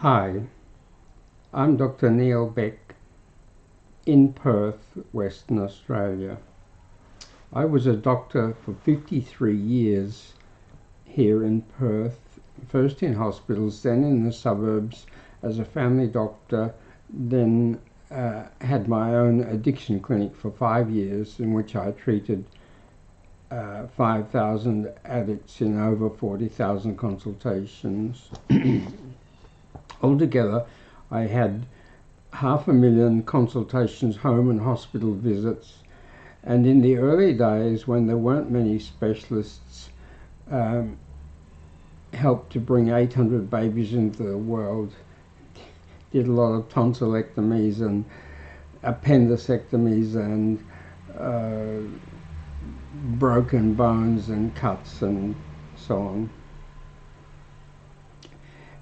Hi, I'm Dr. Neil Beck in Perth, Western Australia. I was a doctor for 53 years here in Perth, first in hospitals, then in the suburbs as a family doctor, then had my own addiction clinic for 5 years in which I treated 5,000 addicts in over 40,000 consultations. Altogether, I had 500,000 consultations, home and hospital visits, and in the early days when there weren't many specialists, helped to bring 800 babies into the world, did a lot of tonsillectomies and appendicectomies and broken bones and cuts and so on.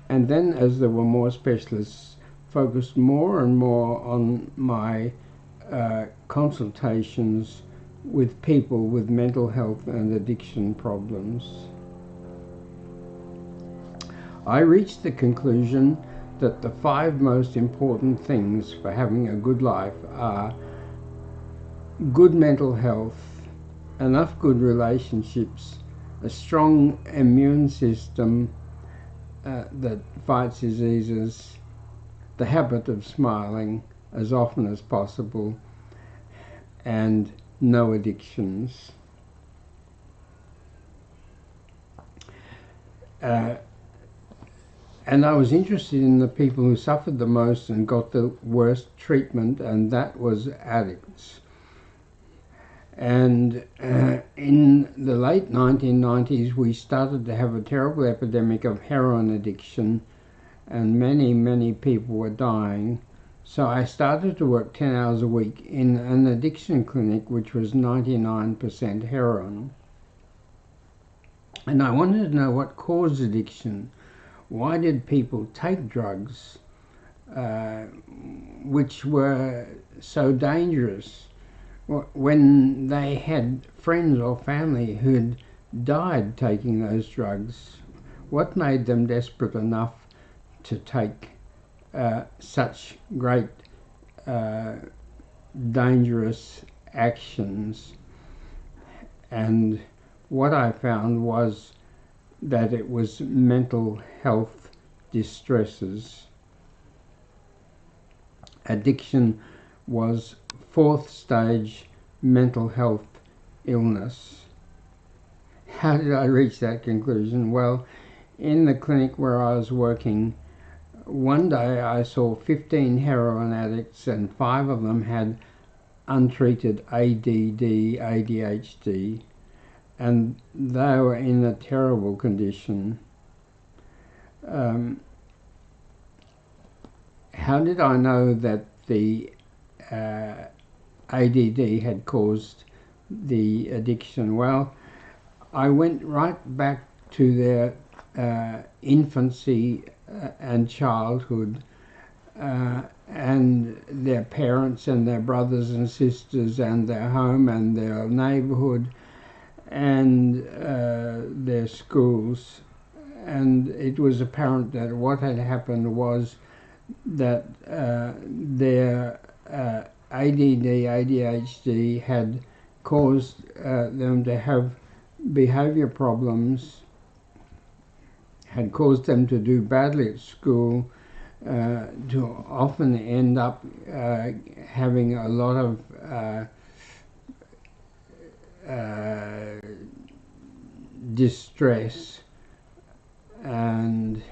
And then as there were more specialists, focused more and more on my consultations with people with mental health and addiction problems. I reached the conclusion that the 5 most important things for having a good life are good mental health, enough good relationships, a strong immune system that fights diseases, the habit of smiling as often as possible, and no addictions. And I was interested in the people who suffered the most and got the worst treatment, and that was addicts. And in the late 1990s, we started to have a terrible epidemic of heroin addiction, and many people were dying. So I started to work 10 hours a week in an addiction clinic which was 99% heroin. And I wanted to know what caused addiction. Why did people take drugs which were so dangerous when they had friends or family who'd died taking those drugs? What made them desperate enough to take such great dangerous actions? And what I found was that it was mental health distresses. Addiction was 4th stage mental health illness. How did I reach that conclusion? Well, in the clinic where I was working, one day I saw 15 heroin addicts and 5 of them had untreated ADD, ADHD, and they were in a terrible condition. How did I know that the ADD had caused the addiction? Well, I went right back to their infancy and childhood, and their parents and their brothers and sisters and their home and their neighborhood and their schools. And it was apparent that what had happened was that their ADD, ADHD had caused them to have behavior problems, had caused them to do badly at school, to often end up having a lot of distress, and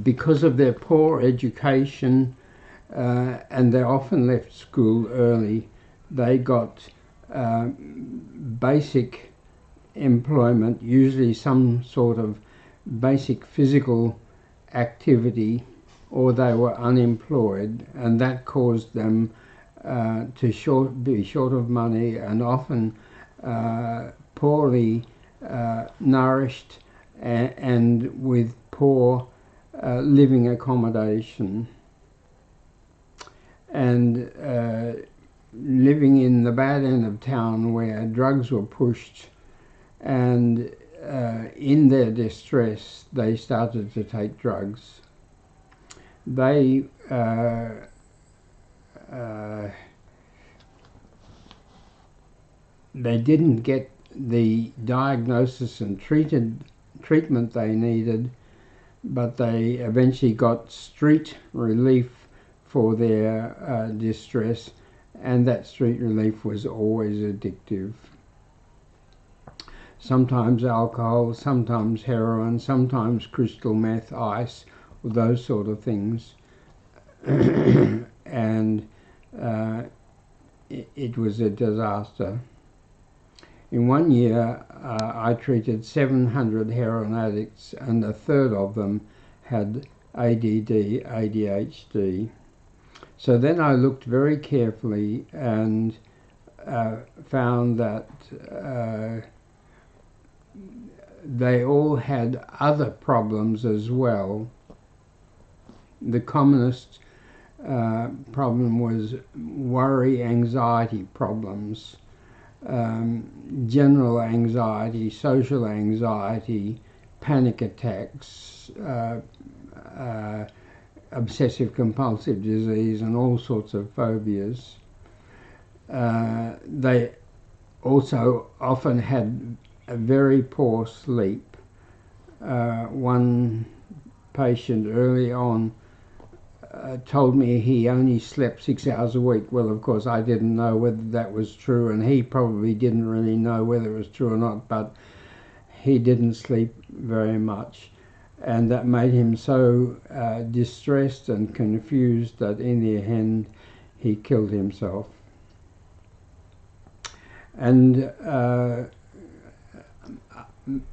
because of their poor education, and they often left school early, they got basic employment, usually some sort of basic physical activity, or they were unemployed, and that caused them to be short of money and often poorly nourished and with poor living accommodation. And living in the bad end of town where drugs were pushed, and in their distress they started to take drugs. They didn't get the diagnosis and treatment they needed, but they eventually got street relief for their distress, and that street relief was always addictive. Sometimes alcohol, sometimes heroin, sometimes crystal meth, ice, those sort of things. And it was a disaster. In 1 year, I treated 700 heroin addicts, and a third of them had ADD, ADHD. So then I looked very carefully and found that they all had other problems as well. The commonest problem was worry, anxiety problems, general anxiety, social anxiety, panic attacks, obsessive compulsive disease, and all sorts of phobias. They also often had a very poor sleep. One patient early on told me he only slept 6 hours a week. Well, of course, I didn't know whether that was true, and he probably didn't really know whether it was true or not, but he didn't sleep very much. And that made him so distressed and confused that in the end he killed himself. And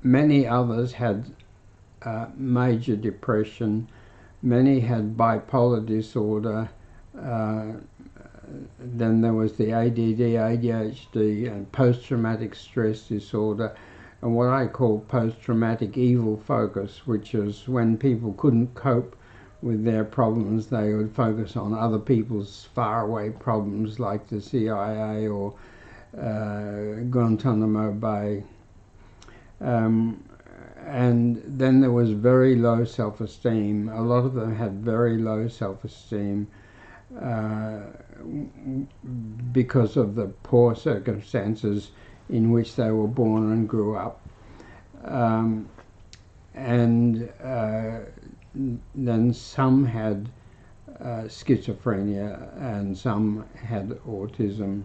many others had major depression. Many had bipolar disorder. Then there was the ADD, ADHD, and post-traumatic stress disorder, and what I call post-traumatic evil focus, which is when people couldn't cope with their problems, they would focus on other people's faraway problems like the CIA or Guantanamo Bay. And then there was very low self-esteem. A lot of them had very low self-esteem because of the poor circumstances in which they were born and grew up. And then some had schizophrenia and some had autism.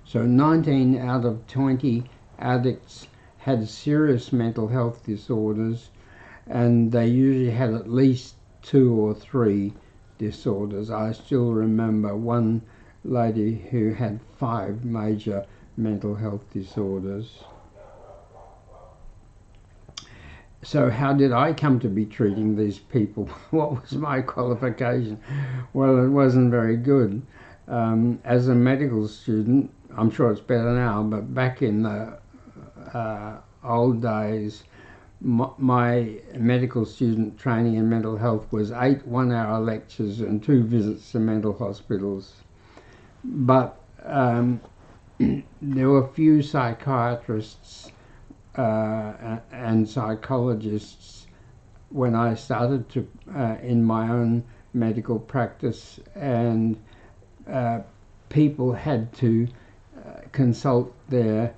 So 19 out of 20 addicts had serious mental health disorders, and they usually had at least 2 or 3 disorders. I still remember one lady who had 5 major mental health disorders. So how did I come to be treating these people? What was my qualification? Well, it wasn't very good. As a medical student, I'm sure it's better now, but back in the old days, my medical student training in mental health was 8 one-hour lectures and 2 visits to mental hospitals. But there were few psychiatrists and psychologists when I started to in my own medical practice, and people had to consult their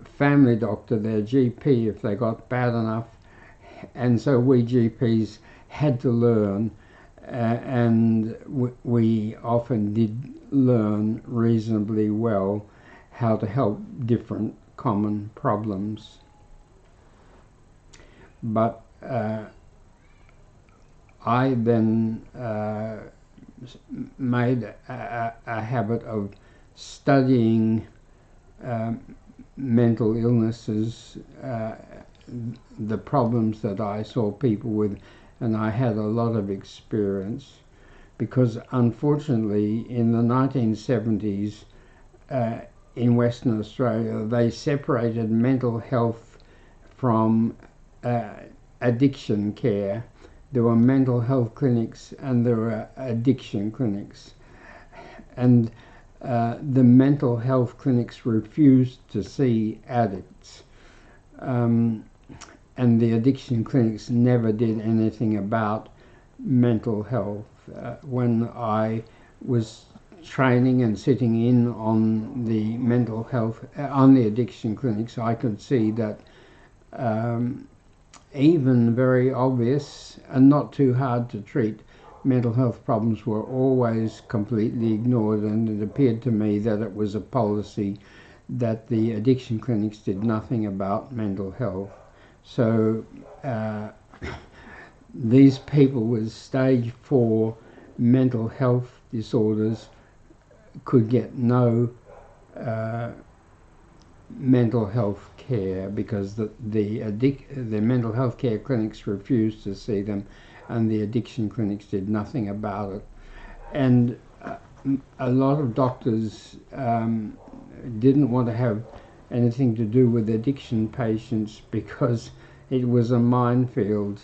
family doctor, their GP, if they got bad enough, and so we GPs had to learn, and we often did learn reasonably well how to help different common problems. But I then made a habit of studying mental illnesses, the problems that I saw people with, and I had a lot of experience, because unfortunately in the 1970s in Western Australia they separated mental health from addiction care. There were mental health clinics and there were addiction clinics, and the mental health clinics refused to see addicts, and the addiction clinics never did anything about mental health. When I was training and sitting in on the mental health, on the addiction clinics, I could see that even very obvious and not too hard to treat mental health problems were always completely ignored, and it appeared to me that it was a policy that the addiction clinics did nothing about mental health. So these people with stage 4 mental health disorders could get no mental health care because the mental health care clinics refused to see them, and the addiction clinics did nothing about it. And a lot of doctors didn't want to have anything to do with addiction patients because it was a minefield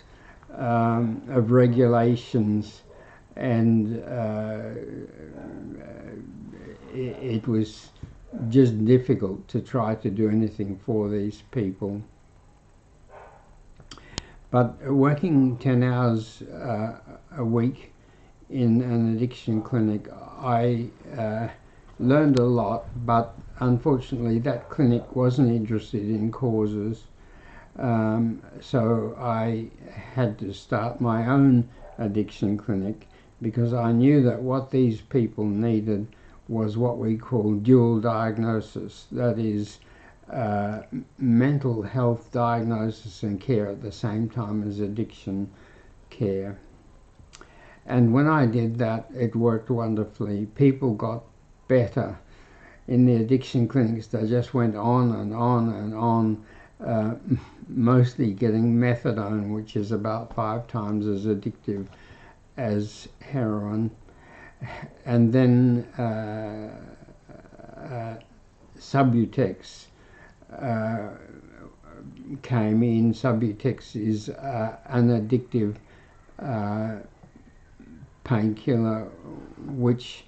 of regulations, and it was just difficult to try to do anything for these people. But working 10 hours a week in an addiction clinic, I learned a lot, but unfortunately that clinic wasn't interested in causes, so I had to start my own addiction clinic, because I knew that what these people needed was what we call dual diagnosis, that is mental health diagnosis and care at the same time as addiction care. And when I did that, it worked wonderfully. People got better in the addiction clinics. They just went on and on and on, mostly getting methadone, which is about 5 times as addictive as heroin. And then Subutex came in. Subutex is an addictive painkiller which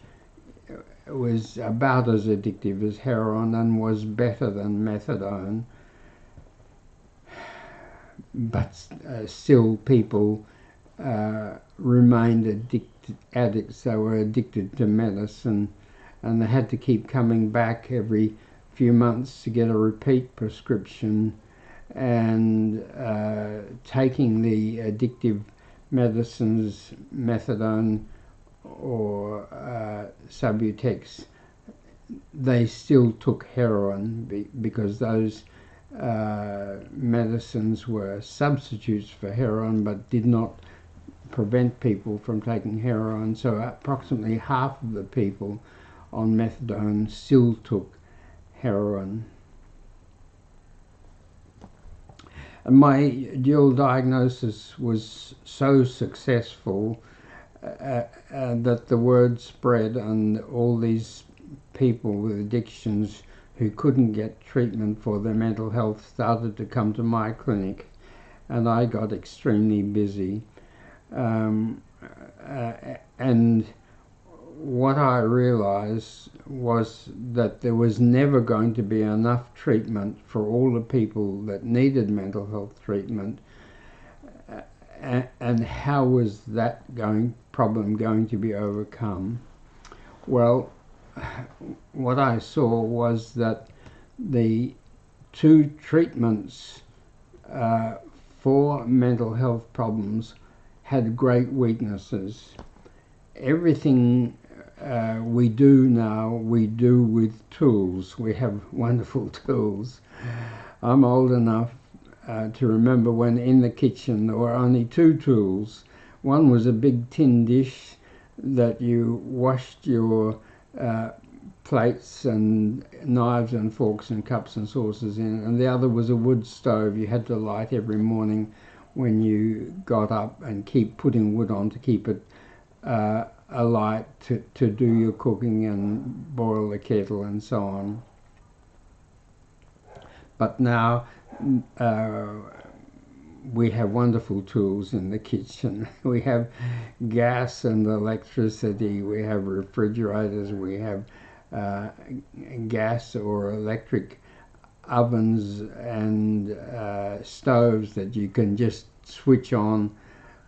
was about as addictive as heroin and was better than methadone, but still people remained addicts. They were addicted to medicine, and they had to keep coming back every few months to get a repeat prescription, and taking the addictive medicines, methadone or Subutex, they still took heroin because those medicines were substitutes for heroin but did not prevent people from taking heroin. So approximately half of the people on methadone still took heroin. And my dual diagnosis was so successful that the word spread, and all these people with addictions who couldn't get treatment for their mental health started to come to my clinic, and I got extremely busy. And what I realized was that there was never going to be enough treatment for all the people that needed mental health treatment. And how was that problem going to be overcome? Well, what I saw was that the 2 treatments for mental health problems had great weaknesses. Everything we do now, we do with tools. We have wonderful tools. I'm old enough to remember when in the kitchen there were only 2 tools. One was a big tin dish that you washed your plates and knives and forks and cups and saucers in it, and the other was a wood stove you had to light every morning when you got up, and keep putting wood on to keep it alight to do your cooking and boil the kettle and so on. But now we have wonderful tools in the kitchen. We have gas and electricity, we have refrigerators, we have gas or electric ovens and stoves that you can just switch on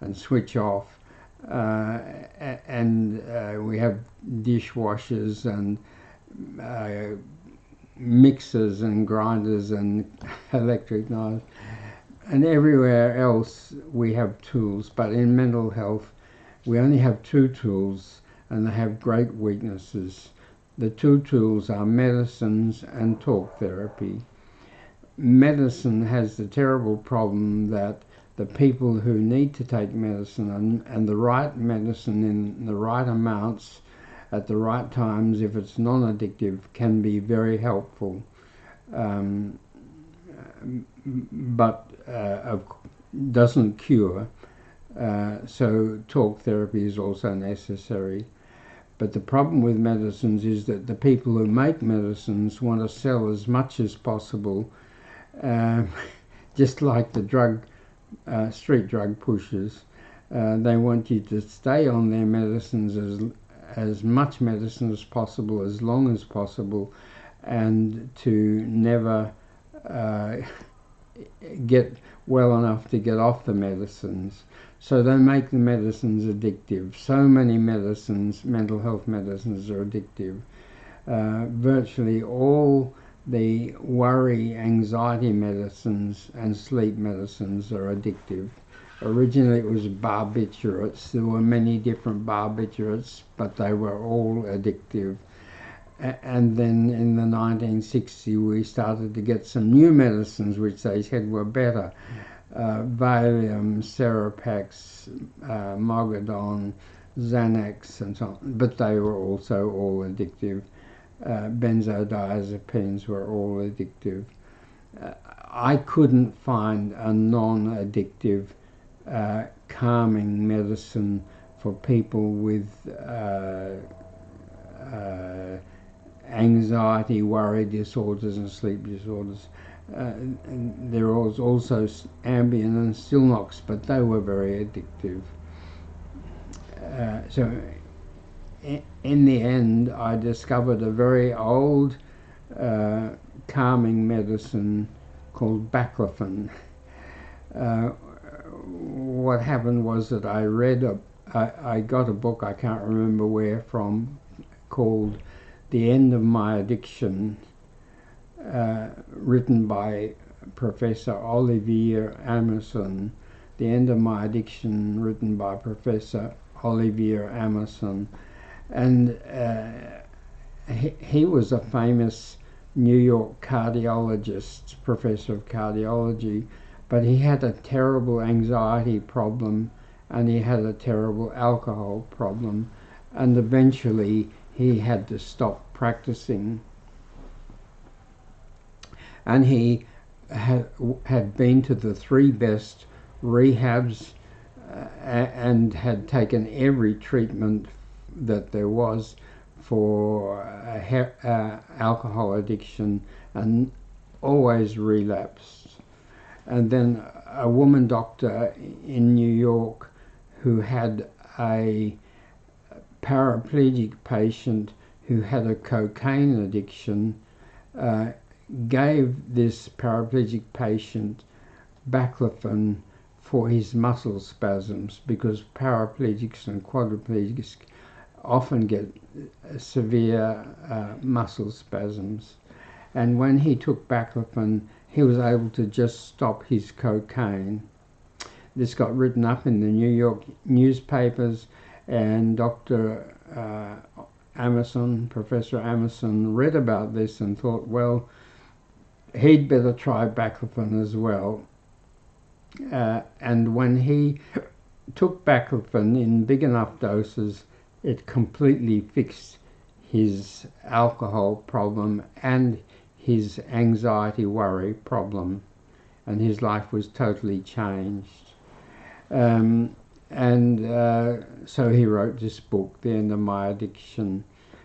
and switch off, and we have dishwashers and mixers and grinders and electric knives, and everywhere else we have tools. But in mental health we only have two tools, and they have great weaknesses. The two tools are medicines and talk therapy. Medicine has the terrible problem that the people who need to take medicine, and the right medicine in the right amounts at the right times, if it's non-addictive, can be very helpful, but doesn't cure. So talk therapy is also necessary. But the problem with medicines is that the people who make medicines want to sell as much as possible, just like the street drug pushers. They want you to stay on their medicines, as much medicine as possible, as long as possible, and to never get well enough to get off the medicines. So they make the medicines addictive. So many medicines, mental health medicines, are addictive. Virtually all the worry, anxiety medicines and sleep medicines are addictive. Originally it was barbiturates. There were many different barbiturates, but they were all addictive. And then in the 1960s we started to get some new medicines which they said were better. Valium, Seropax, Mogadon, Xanax and so on, but they were also all addictive. Benzodiazepines were all addictive. I couldn't find a non-addictive calming medicine for people with anxiety, worry disorders and sleep disorders. There was also Ambien and Stilnox, but they were very addictive. So in the end I discovered a very old calming medicine called baclofen. What happened was that I got a book, I can't remember where from, called The End of My Addiction, written by Professor Olivier Amerson. The End of My Addiction, written by Professor Olivier Amerson. And he was a famous New York cardiologist, professor of cardiology, but he had a terrible anxiety problem and he had a terrible alcohol problem, and eventually he had to stop practicing. And he had been to the 3 best rehabs and had taken every treatment that there was for alcohol addiction, and always relapsed. And then a woman doctor in New York who had a paraplegic patient who had a cocaine addiction gave this paraplegic patient baclofen for his muscle spasms, because paraplegics and quadriplegics often get severe muscle spasms. And when he took baclofen, he was able to just stop his cocaine. This got written up in the New York newspapers, and Dr. Amerson, Professor Amerson, read about this and thought, well, he'd better try baclofen as well. And when he took baclofen in big enough doses, it completely fixed his alcohol problem and his anxiety worry problem, and his life was totally changed. So he wrote this book, The End of My Addiction.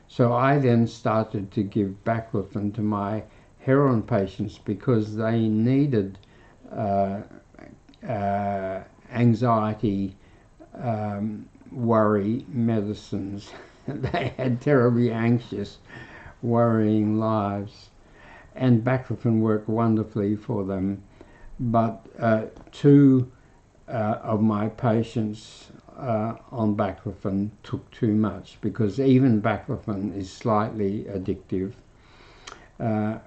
So I then started to give baclofen to my heroin patients because they needed anxiety, worry medicines. They had terribly anxious, worrying lives, and baclofen worked wonderfully for them. But two of my patients on baclofen took too much, because even baclofen is slightly addictive.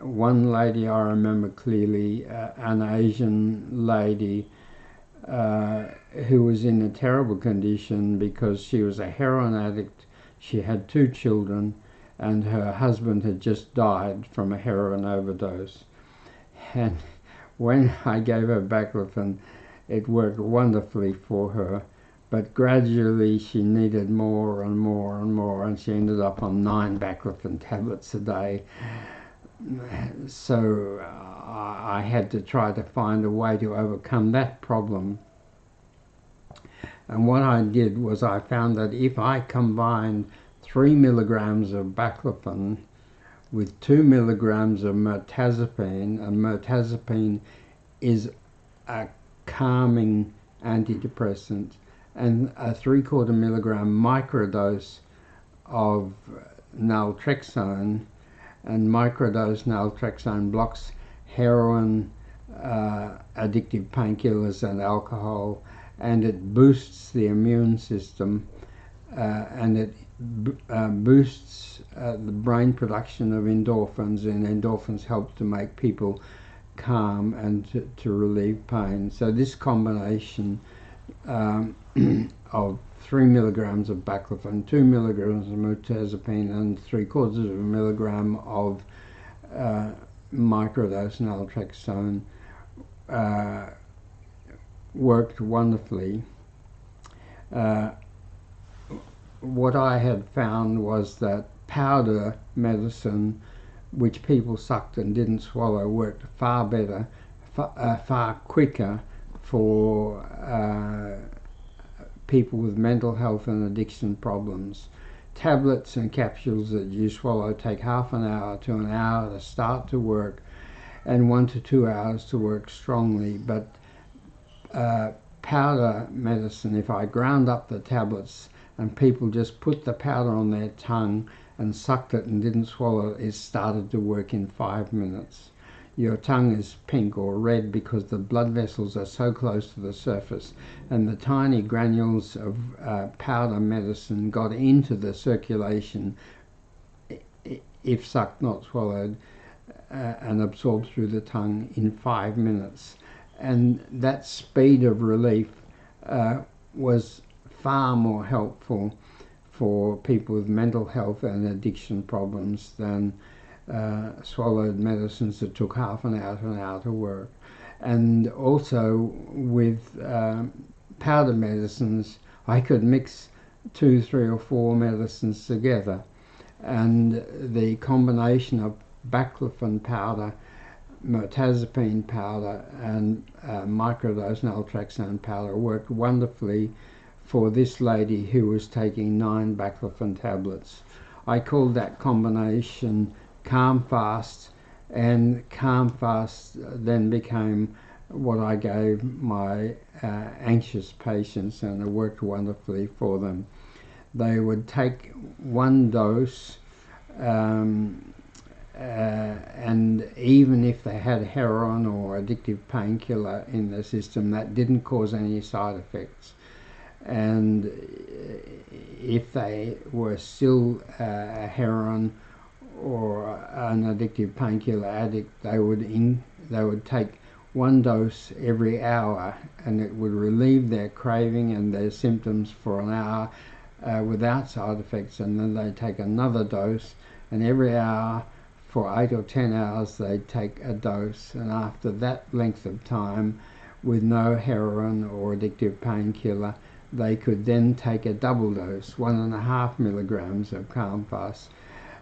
One lady I remember clearly, an Asian lady who was in a terrible condition because she was a heroin addict. She had 2 children and her husband had just died from a heroin overdose. And when I gave her baclofen, it worked wonderfully for her, but gradually she needed more and more and more, and she ended up on 9 baclofen tablets a day. So I had to try to find a way to overcome that problem. And what I did was I found that if I combined 3 milligrams of baclofen with 2 milligrams of mirtazapine, and mirtazapine is a calming antidepressant, and a 3/4 milligram microdose of naltrexone, and microdose naltrexone blocks heroin, addictive painkillers and alcohol, and it boosts the immune system, and it boosts the brain production of endorphins, and endorphins help to make people calm and to relieve pain. So this combination of 3 milligrams of baclofen, 2 milligrams of mirtazapine, and 3/4 of a milligram of microdose naltrexone worked wonderfully. What I had found was that powder medicine, which people sucked and didn't swallow, worked far better, far quicker for people with mental health and addiction problems. Tablets and capsules that you swallow take half an hour to an hour to start to work, and 1 to 2 hours to work strongly. But powder medicine, if I ground up the tablets and people just put the powder on their tongue and sucked it and didn't swallow it, it started to work in 5 minutes. Your tongue is pink or red because the blood vessels are so close to the surface, and the tiny granules of powder medicine got into the circulation, if sucked not swallowed, and absorbed through the tongue in 5 minutes. And that speed of relief was far more helpful for people with mental health and addiction problems than swallowed medicines that took half an hour to work. And also with powder medicines, I could mix 2, 3 or 4 medicines together, and the combination of baclofen powder, mirtazapine powder, and microdose naltrexone powder worked wonderfully for this lady who was taking 9 baclofen tablets. I called that combination Calm Fast, and Calm Fast then became what I gave my anxious patients, and it worked wonderfully for them. They would take 1 dose, and even if they had heroin or addictive painkiller in the system, that didn't cause any side effects. And if they were still a heroin or an addictive painkiller addict, they would take 1 dose every hour, and it would relieve their craving and their symptoms for an hour without side effects, and then they'd take another dose, and every hour for 8 or 10 hours they'd take a dose, and after that length of time with no heroin or addictive painkiller, they could then take a double dose, 1.5 milligrams of Calm Fast.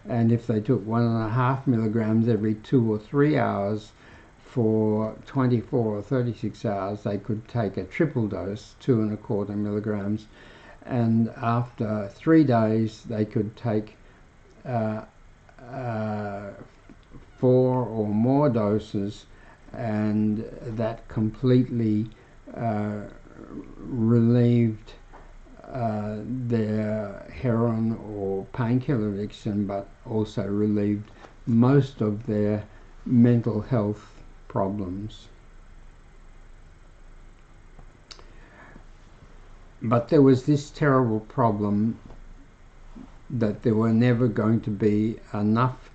and if they took 1.5 milligrams every 2 or 3 hours for 24 or 36 hours, they could take a triple dose, 2.25 milligrams, and after 3 days they could take 4 or more doses, and that completely relieved their heroin or painkiller addiction, but also relieved most of their mental health problems. But there was this terrible problem that there were never going to be enough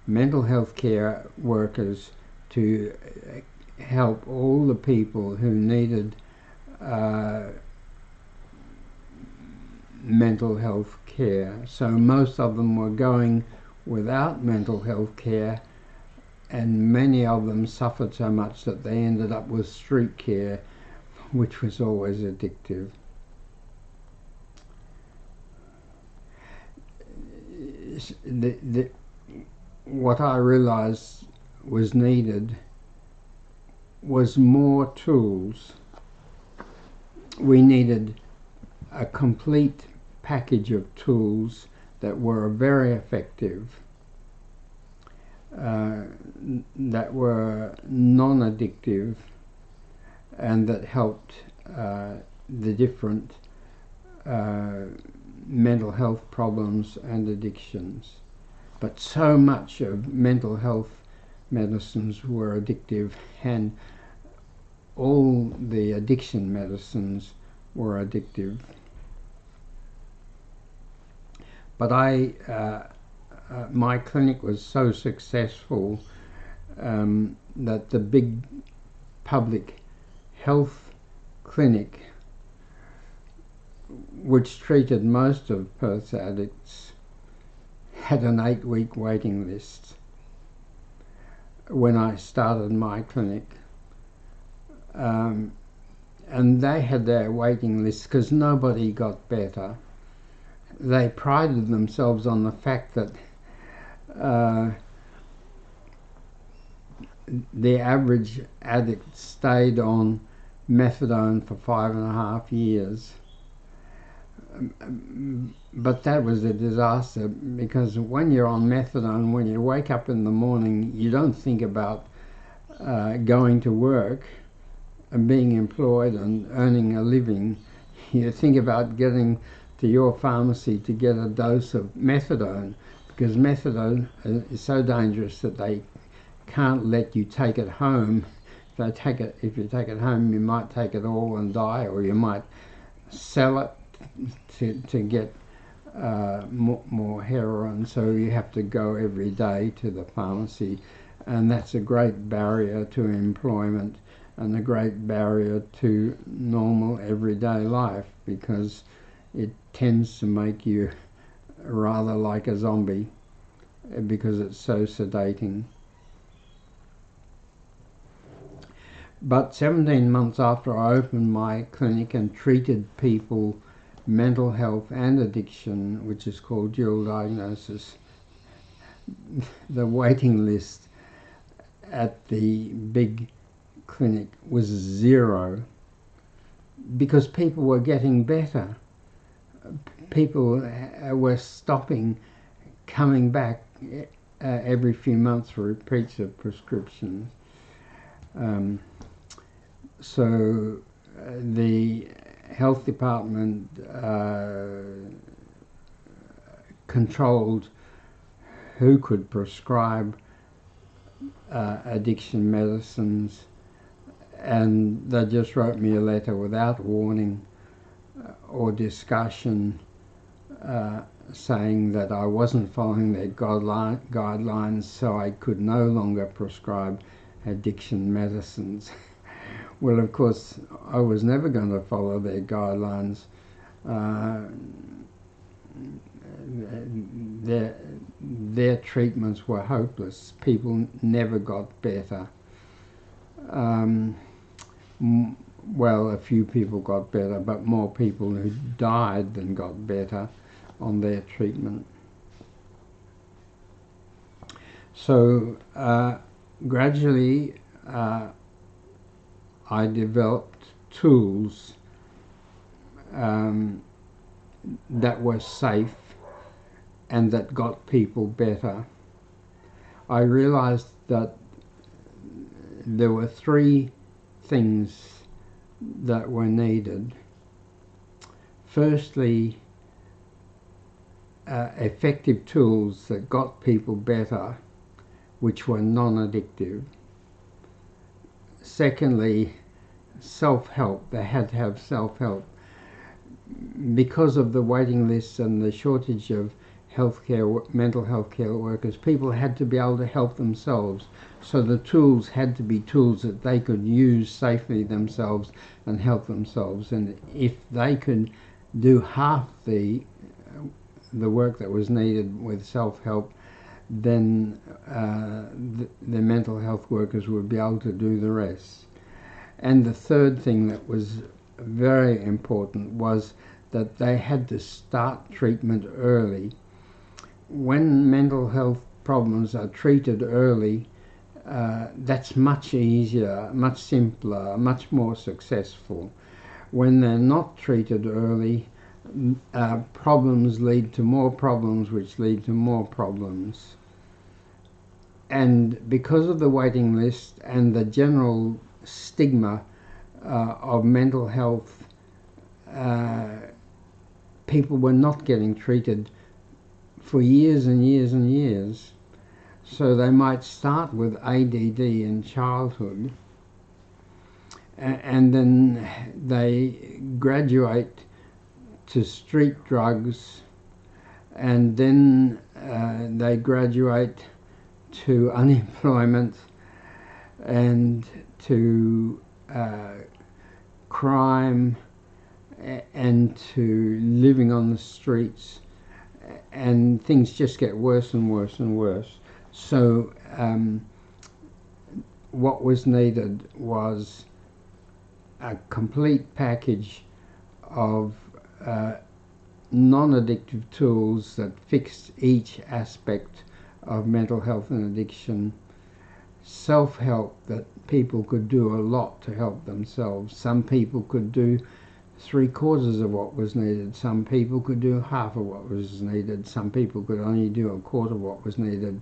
mental health care workers to help all the people who needed mental health care. So most of them were going without mental health care, and many of them suffered so much that they ended up with street care, which was always addictive. What I realized was needed was more tools. We needed a complete package of tools that were very effective, that were non-addictive, and that helped the different mental health problems and addictions. But so much of mental health medicines were addictive, and all the addiction medicines were addictive. But my clinic was so successful that the big public health clinic, which treated most of Perth's addicts, had an 8-week waiting list when I started my clinic. And they had their waiting list because nobody got better. They prided themselves on the fact that the average addict stayed on methadone for 5.5 years. But that was a disaster, because when you're on methadone, when you wake up in the morning, you don't think about going to work and being employed and earning a living. You think about getting to your pharmacy to get a dose of methadone, because methadone is so dangerous that they can't let you take it home. If you take it home, you might take it all and die, or you might sell it to get more heroin. So you have to go every day to the pharmacy, and that's a great barrier to employment and a great barrier to normal everyday life, because it tends to make you rather like a zombie because it's so sedating. But 17 months after I opened my clinic and treated people mental health and addiction, which is called dual diagnosis, the waiting list at the big clinic was 0, because people were getting better. People were stopping, coming back every few months for repeats of prescriptions. So the health department controlled who could prescribe addiction medicines, and they just wrote me a letter without warning or discussion saying that I wasn't following their guidelines, so I could no longer prescribe addiction medicines. Well, of course, I was never going to follow their guidelines. Their treatments were hopeless. People never got better. Well, a few people got better, but more people who died than got better on their treatment. So gradually I developed tools that were safe and that got people better. I realized that there were three things that were needed. Firstly, effective tools that got people better, which were non-addictive. Secondly, self-help. They had to have self-help. Because of the waiting lists and the shortage of mental health care workers, people had to be able to help themselves. So the tools had to be tools that they could use safely themselves and help themselves. And if they could do half the work that was needed with self-help, then the mental health workers would be able to do the rest. And the third thing that was very important was that they had to start treatment early. When mental health problems are treated early, that's much easier, much simpler, much more successful. When they're not treated early, problems lead to more problems, which lead to more problems. And because of the waiting list and the general stigma of mental health, people were not getting treated for years and years and years. So they might start with ADD in childhood, and then they graduate to street drugs, and then they graduate to unemployment and to crime and to living on the streets, and things just get worse and worse and worse. So what was needed was a complete package of non-addictive tools that fixed each aspect of mental health and addiction. Self-help, that people could do a lot to help themselves. Some people could do 3/4 of what was needed. Some people could do half of what was needed. Some people could only do 1/4 of what was needed,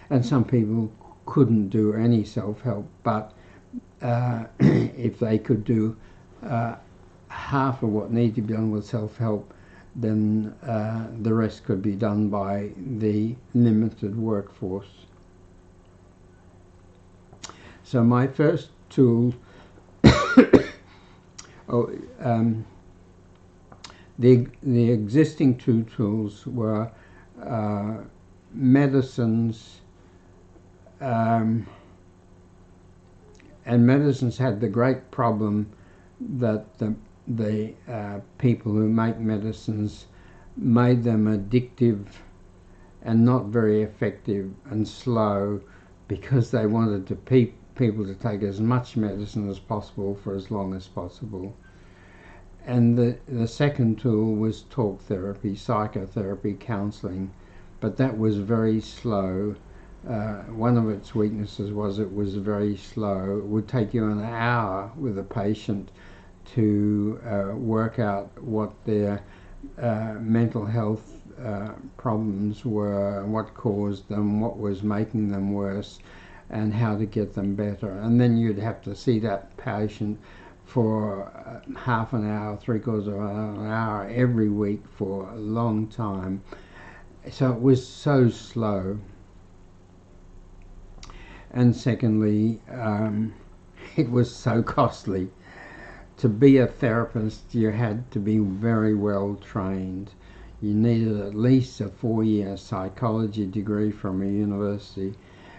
and some people couldn't do any self-help. But if they could do half of what needed to be done with self-help, then the rest could be done by the limited workforce. So my first tool, the existing two tools were medicines, and medicines had the great problem that the people who make medicines made them addictive and not very effective and slow, because they wanted people to take as much medicine as possible for as long as possible. And the second tool was talk therapy, psychotherapy, counselling, but that was very slow. One of its weaknesses was it was very slow. It would take you an hour with a patient to work out what their mental health problems were, what caused them, what was making them worse, and how to get them better. And then you'd have to see that patient for half an hour, 3/4 of an hour every week for a long time. So it was so slow. And secondly, it was so costly. To be a therapist, you had to be very well trained. You needed at least a 4-year psychology degree from a university,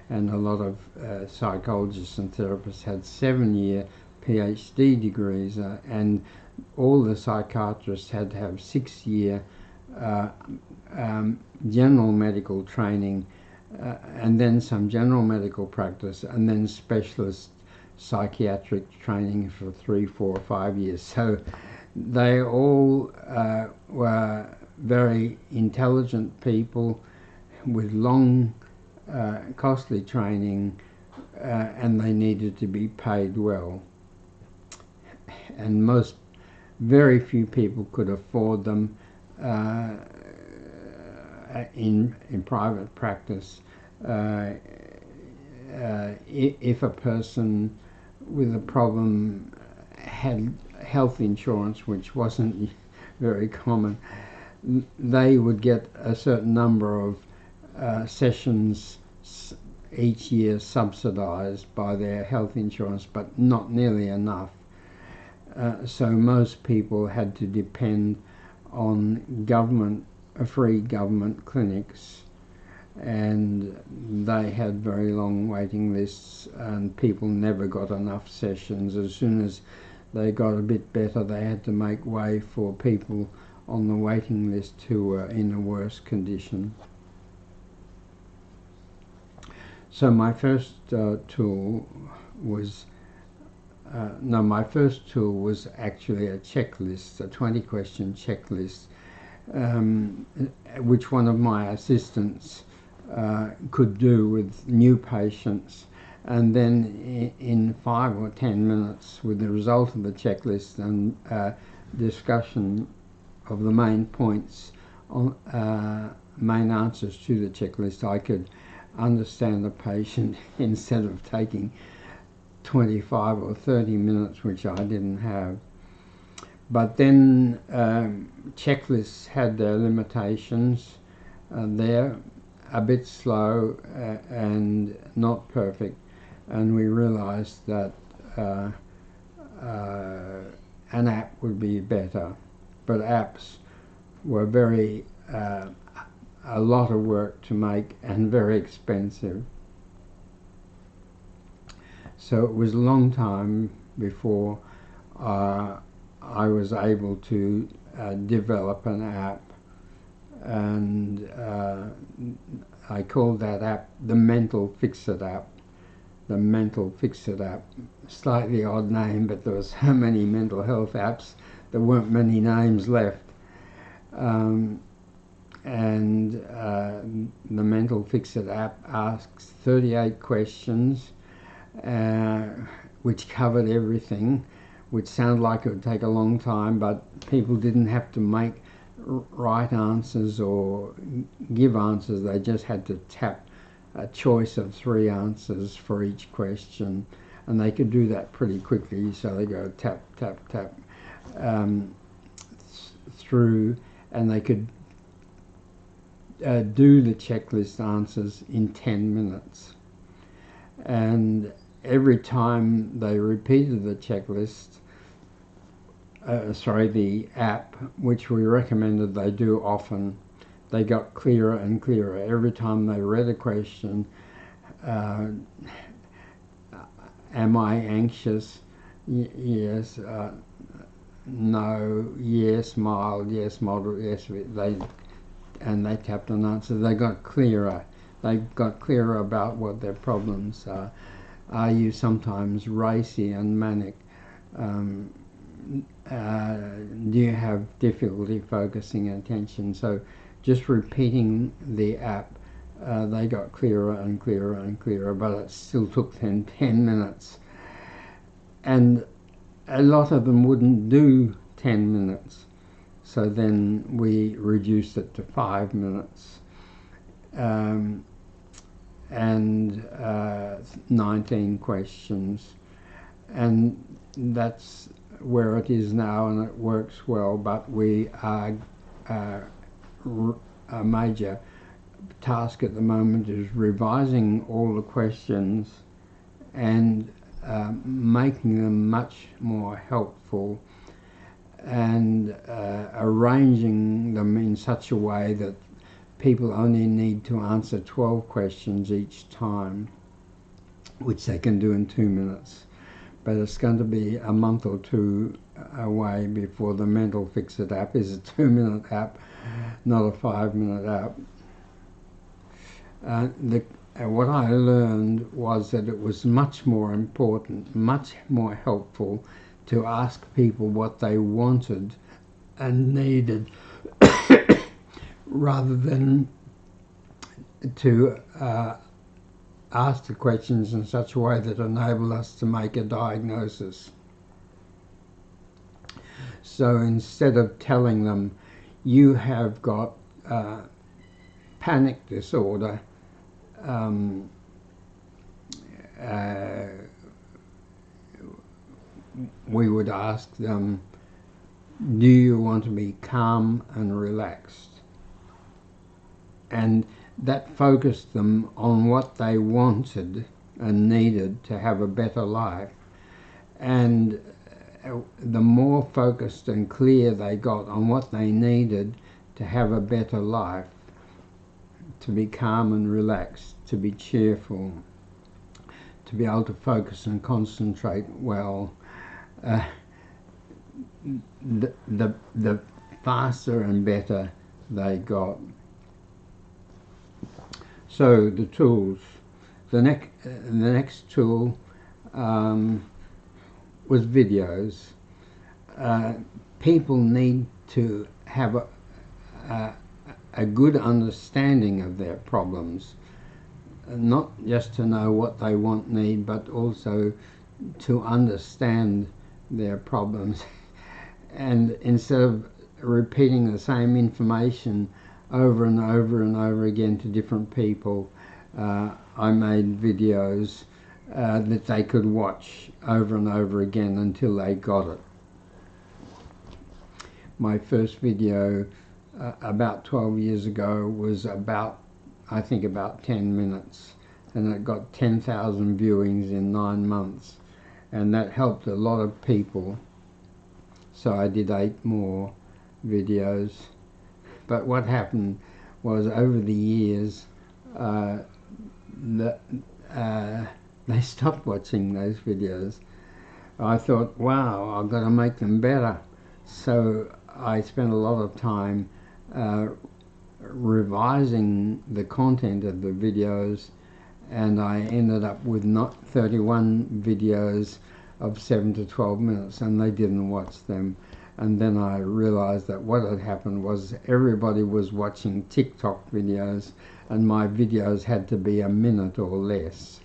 and a lot of psychologists and therapists had 7-year PhD degrees, and all the psychiatrists had to have 6-year general medical training, and then some general medical practice, and then specialist psychiatric training for 3, 4, 5 years. So they all were very intelligent people with long costly training, and they needed to be paid well. And very few people could afford them in private practice. If a person with a problem had health insurance, which wasn't very common, they would get a certain number of sessions each year subsidised by their health insurance, but not nearly enough. So most people had to depend on free government clinics, and they had very long waiting lists, and people never got enough sessions. As soon as they got a bit better, they had to make way for people on the waiting list who were in a worse condition. So my first tool was my first tool was actually a checklist, a 20-question checklist, which one of my assistants could do with new patients, and then in 5 or 10 minutes, with the result of the checklist and discussion of the main points, main answers to the checklist, I could understand the patient instead of taking 25 or 30 minutes, which I didn't have. But then checklists had their limitations. They're a bit slow and not perfect, and we realized that an app would be better. But apps were a lot of work to make and very expensive. So it was a long time before I was able to develop an app, and I called that app the Mental Fix-It app. The Mental Fix-It app, slightly odd name, but there were so many mental health apps, there weren't many names left. And the Mental Fix-It app asks 38 questions, which covered everything, which sounded like it would take a long time, but people didn't have to make right answers or give answers. They just had to tap a choice of 3 answers for each question, and they could do that pretty quickly. So they go tap, tap, tap through, and they could do the checklist answers in 10 minutes. And every time they repeated the checklist, the app, which we recommended they do often, they got clearer and clearer. Every time they read a question, am I anxious? Yes. No. Yes. Mild. Yes. Moderate. Yes. They tapped an answer. They got clearer. They got clearer about what their problems are. Are you sometimes racy and manic? Do you have difficulty focusing attention? So just repeating the app, they got clearer and clearer and clearer, but it still took 10 minutes. And a lot of them wouldn't do 10 minutes. So then we reduced it to 5 minutes. And 19 questions. And that's where it is now, and it works well, but we are a major task at the moment is revising all the questions and making them much more helpful, and arranging them in such a way that people only need to answer 12 questions each time, which they can do in 2 minutes. But it's going to be a month or 2 away before the Mental Fix-It app is a 2-minute app, not a 5-minute app. What I learned was that it was much more important, much more helpful to ask people what they wanted and needed rather than to ask the questions in such a way that enable us to make a diagnosis. So instead of telling them, you have got panic disorder, we would ask them, do you want to be calm and relaxed? And that focused them on what they wanted and needed to have a better life. And the more focused and clear they got on what they needed to have a better life, to be calm and relaxed, to be cheerful, to be able to focus and concentrate well, the faster and better they got. So the tools. The next tool was videos. People need to have a good understanding of their problems, not just to know what they want, need, but also to understand their problems. And instead of repeating the same information over and over and over again to different people, I made videos that they could watch over and over again until they got it. My first video about 12 years ago was I think about 10 minutes, and it got 10,000 viewings in 9 months, and that helped a lot of people. So I did 8 more videos. But what happened was, over the years, they stopped watching those videos. I thought, wow, I've got to make them better. So I spent a lot of time revising the content of the videos, and I ended up with not 31 videos of 7 to 12 minutes, and they didn't watch them. And then I realized that what had happened was everybody was watching TikTok videos, and my videos had to be a minute or less.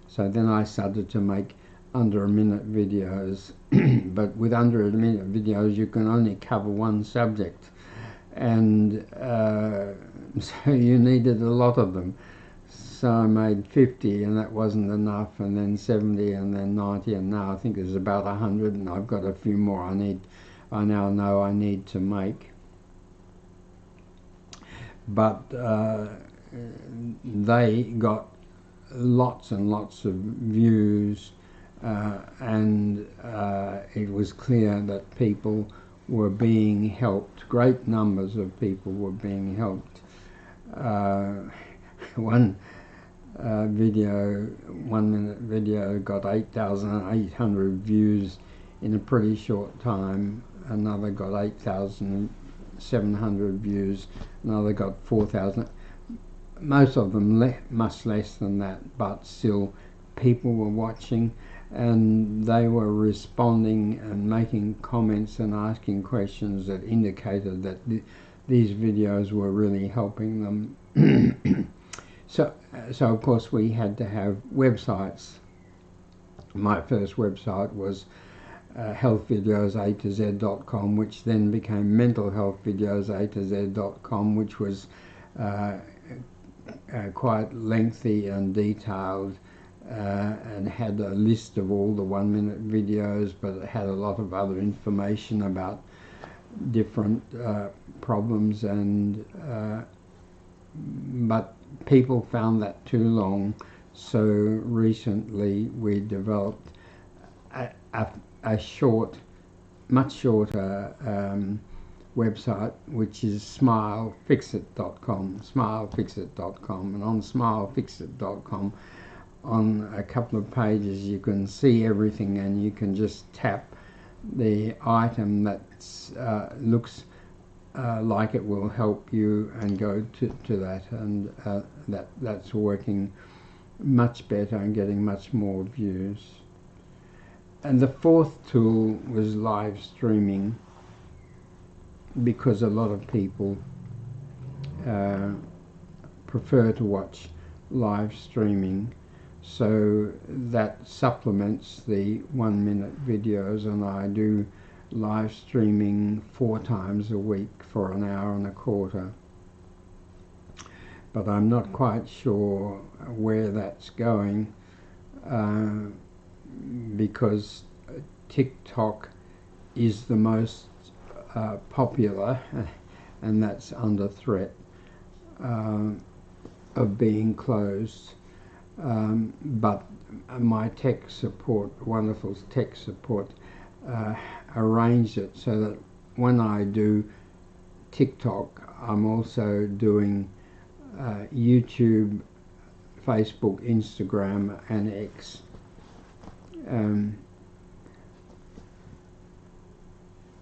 So then I started to make under a minute videos. But with under a minute videos, you can only cover one subject, and so you needed a lot of them. So I made 50, and that wasn't enough, and then 70, and then 90, and now I think there's about 100, and I've got a few more I now know I need to make. But they got lots and lots of views, and it was clear that people were being helped. Great numbers of people were being helped. One video, 1 minute video, got 8,800 views in a pretty short time. Another got 8,700 views. Another got 4,000. Most of them much less than that, but still people were watching, and they were responding and making comments and asking questions that indicated that these videos were really helping them. So of course we had to have websites. My first website was healthvideos.a2z.com, which then became mentalhealthvideos.a2z.com, which was quite lengthy and detailed, and had a list of all the 1 minute videos, but it had a lot of other information about different problems, and but people found that too long, so recently we developed a short, much shorter website, which is smilefixit.com, smilefixit.com, and on smilefixit.com, on a couple of pages you can see everything, and you can just tap the item that looks like it will help you and go to that, and that's working much better and getting much more views. And the fourth tool was live streaming, because a lot of people prefer to watch live streaming, so that supplements the 1 minute videos, and I do live streaming 4 times a week for an hour and a quarter. But I'm not quite sure where that's going, because TikTok is the most popular, and that's under threat of being closed. But my tech support, wonderful tech support, arranged it so that when I do TikTok, I'm also doing YouTube, Facebook, Instagram, and X.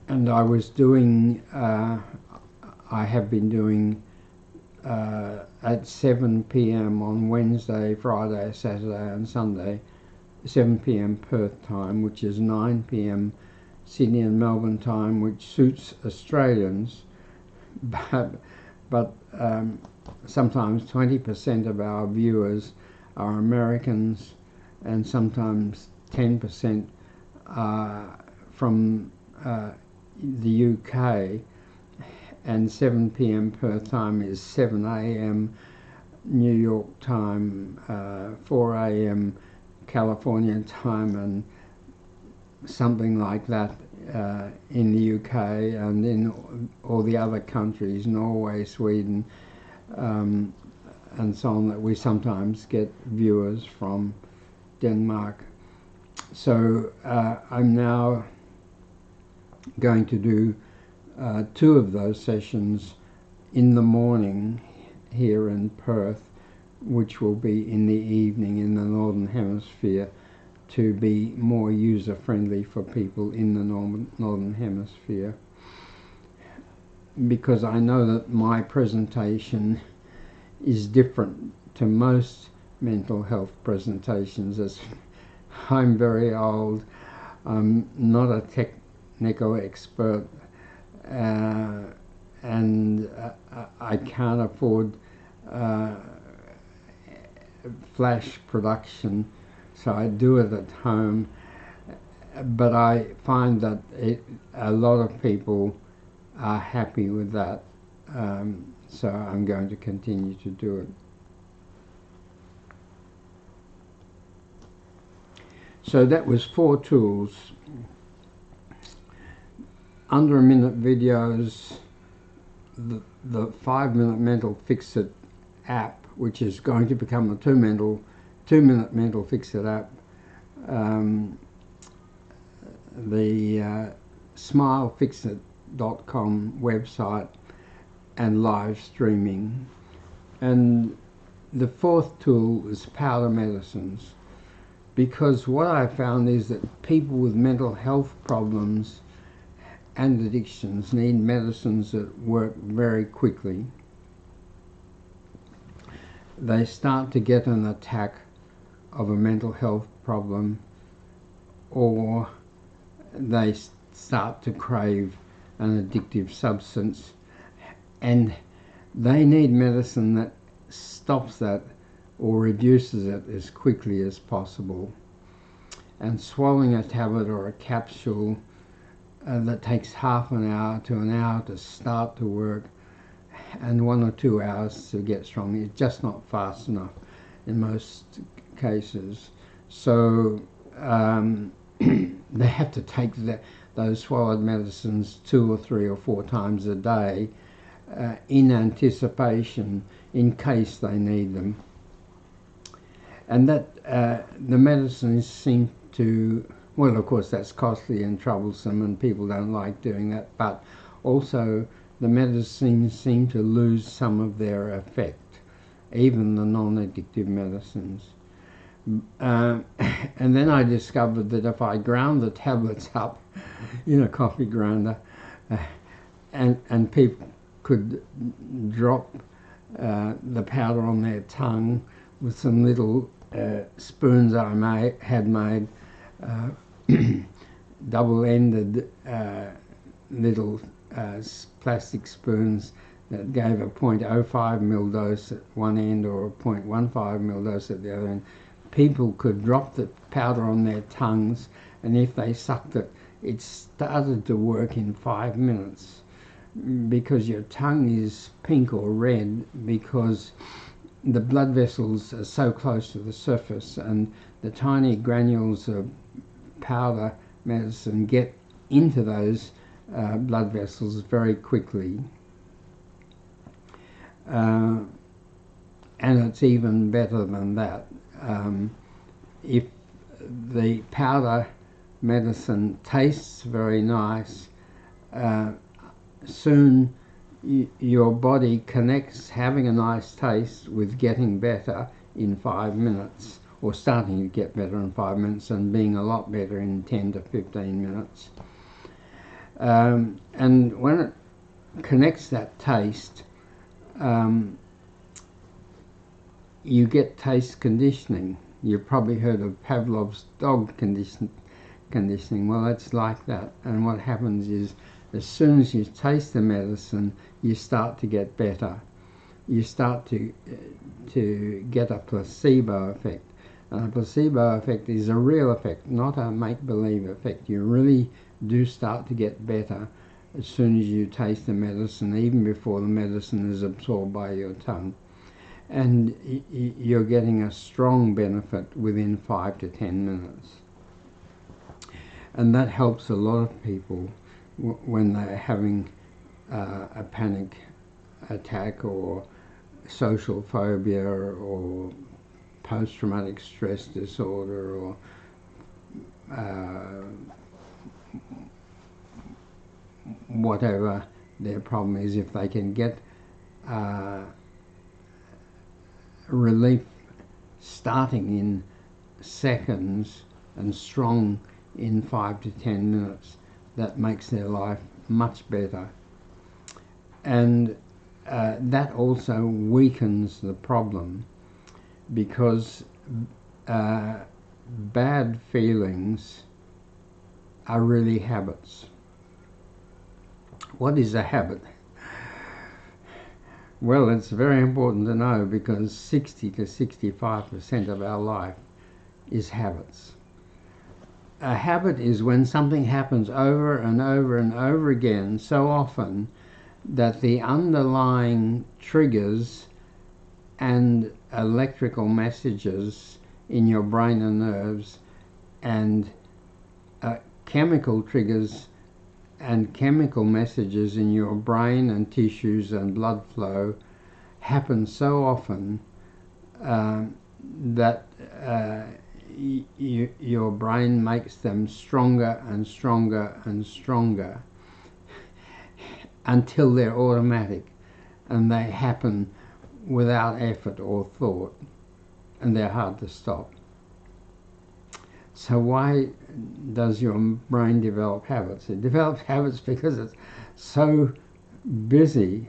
And I was doing, I have been doing at 7 p.m. on Wednesday, Friday, Saturday and Sunday, 7 p.m. Perth time, which is 9 p.m. Sydney and Melbourne time, which suits Australians, but sometimes 20% of our viewers are Americans, and sometimes 10% are from the UK, and 7 p.m. Perth time is 7 a.m. New York time, 4 a.m. California time, and something like that in the UK, and in all the other countries, Norway, Sweden, and so on, that we sometimes get viewers from Denmark. So I'm now going to do 2 of those sessions in the morning here in Perth, which will be in the evening in the Northern Hemisphere, to be more user-friendly for people in the Northern Hemisphere. Because I know that my presentation is different to most mental health presentations, as I'm very old, I'm not a technical expert, and I can't afford flash production, so I do it at home. But I find that a lot of people are happy with that, so I'm going to continue to do it. So that was 4 tools. Under a minute videos, the 5-minute mental fix-it app, which is going to become a 2-minute mental fix-it app, the smilefixit.com website, and live streaming. And the 4th tool is powder medicines, because what I found is that people with mental health problems and addictions need medicines that work very quickly. They start to get an attack of a mental health problem, or they start to crave an addictive substance, and they need medicine that stops that or reduces it as quickly as possible. And swallowing a tablet or a capsule that takes half an hour to an hour to start to work, and 1 or 2 hours to get strong, is just not fast enough in most cases. So they have to take those swallowed medicines 2 or 3 or 4 times a day in anticipation, in case they need them. And that the medicines seem to, well, of course that's costly and troublesome and people don't like doing that, but also the medicines seem to lose some of their effect, even the non-addictive medicines. And then I discovered that if I ground the tablets up in a coffee grinder, and people could drop the powder on their tongue with some little spoons I had made, double-ended little plastic spoons that gave a 0.05 ml dose at one end or a 0.15 ml dose at the other end. People could drop the powder on their tongues, and if they sucked it, it started to work in 5 minutes, because your tongue is pink or red because the blood vessels are so close to the surface, and the tiny granules of powder medicine get into those blood vessels very quickly. And it's even better than that. If the powder medicine tastes very nice, soon your body connects having a nice taste with getting better in 5 minutes, or starting to get better in 5 minutes and being a lot better in 10 to 15 minutes. And when it connects that taste, you get taste conditioning. You've probably heard of Pavlov's dog conditioning. Well, it's like that. And what happens is, as soon as you taste the medicine, you start to get better. You start to get a placebo effect. And a placebo effect is a real effect, not a make-believe effect. You really do start to get better as soon as you taste the medicine, even before the medicine is absorbed by your tongue. And you're getting a strong benefit within 5 to 10 minutes. And that helps a lot of people when they're having a panic attack or social phobia or post-traumatic stress disorder or whatever their problem is. If they can get relief starting in seconds and strong in 5 to 10 minutes, that makes their life much better. And that also weakens the problem, because bad feelings are really habits. What is a habit? Well, it's very important to know, because 60 to 65% of our life is habits. A habit is when something happens over and over and over again so often that the underlying triggers and electrical messages in your brain and nerves and chemical triggers and chemical messages in your brain and tissues and blood flow happen so often that your brain makes them stronger and stronger and stronger until they're automatic, and they happen without effort or thought, and they're hard to stop. So why does your brain develop habits? It develops habits because it's so busy.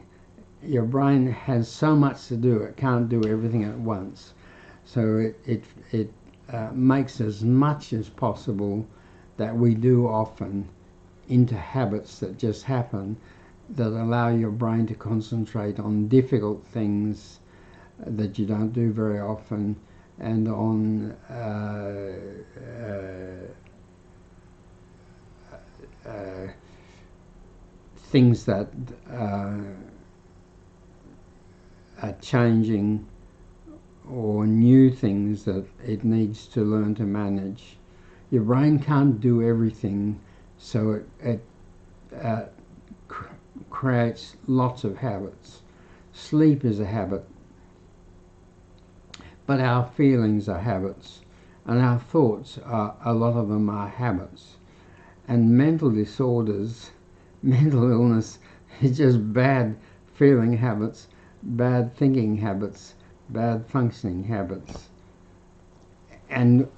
Your brain has so much to do, it can't do everything at once. So it makes as much as possible that we do often into habits that just happen, that allow your brain to concentrate on difficult things that you don't do very often, and on things that are changing, or new things that it needs to learn to manage. Your brain can't do everything, so it creates lots of habits. Sleep is a habit, but our feelings are habits, and our thoughts are, a lot of them are habits. And mental disorders, mental illness, is just bad feeling habits, bad thinking habits, bad functioning habits. And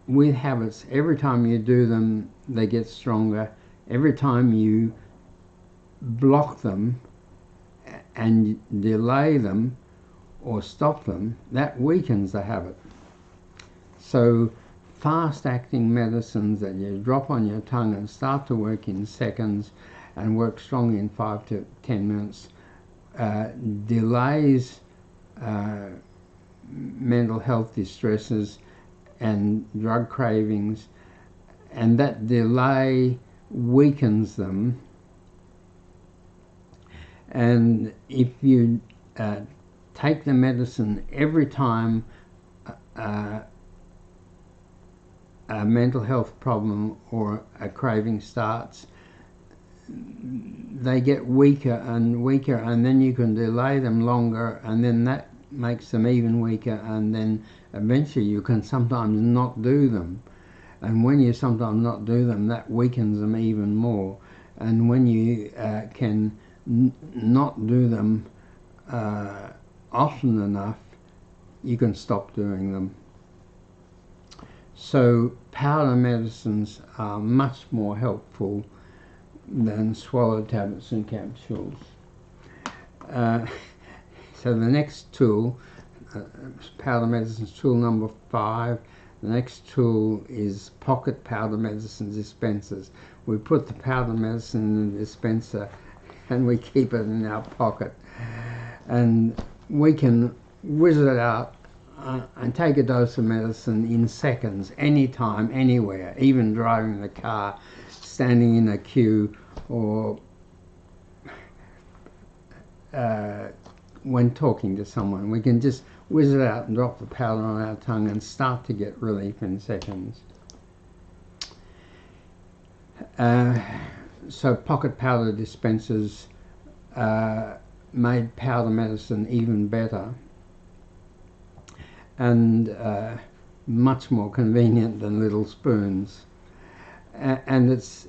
with habits, every time you do them, they get stronger. Every time you block them and delay them or stop them, that weakens the habit. So fast-acting medicines that you drop on your tongue and start to work in seconds, and work strongly in 5 to 10 minutes delays mental health distresses and drug cravings, and that delay weakens them. And if you take the medicine every time a mental health problem or a craving starts, they get weaker and weaker, and then you can delay them longer, and then that makes them even weaker, and then eventually you can sometimes not do them. And when you sometimes not do them, that weakens them even more. And when you can not do them often enough, you can stop doing them. So powder medicines are much more helpful than swallowed tablets and capsules. So the next tool, powder medicines tool number 5, the next tool is pocket powder medicine dispensers. We put the powder medicine in the dispenser and we keep it in our pocket. And we can whiz it out and take a dose of medicine in seconds, anytime, anywhere, even driving the car, standing in a queue, or when talking to someone. We can just whiz it out and drop the powder on our tongue and start to get relief in seconds. So pocket powder dispensers made powder medicine even better, and much more convenient than little spoons. And it's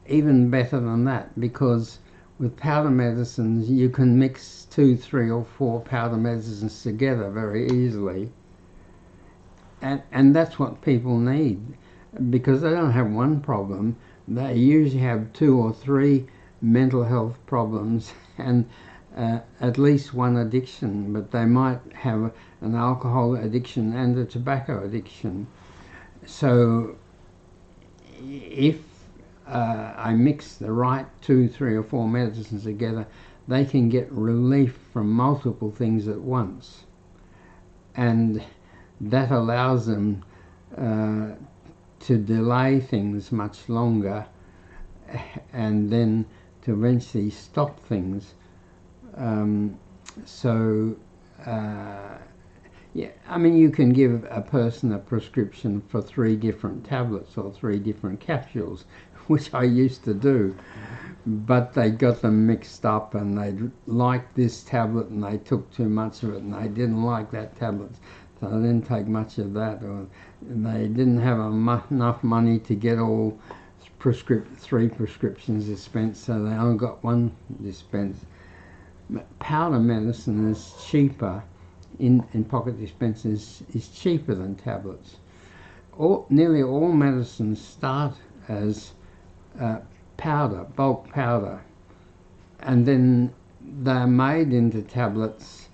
even better than that, because with powder medicines you can mix 2, 3 or 4 powder medicines together very easily, and that's what people need, because they don't have one problem, they usually have 2 or 3 mental health problems and at least one addiction, but they might have an alcohol addiction and a tobacco addiction. So if I mix the right 2, 3 or 4 medicines together, they can get relief from multiple things at once, and that allows them to delay things much longer and then to eventually stop things. Yeah, I mean, you can give a person a prescription for 3 different tablets or 3 different capsules, which I used to do, but they got them mixed up, and they liked this tablet and they took too much of it, and they didn't like that tablet, so they didn't take much of that, or they didn't have enough money to get all 3 prescriptions dispensed, so they only got 1 dispensed. Powder medicine is cheaper in pocket dispensers, is cheaper than tablets. Nearly all medicines start as powder, bulk powder, and then they're made into tablets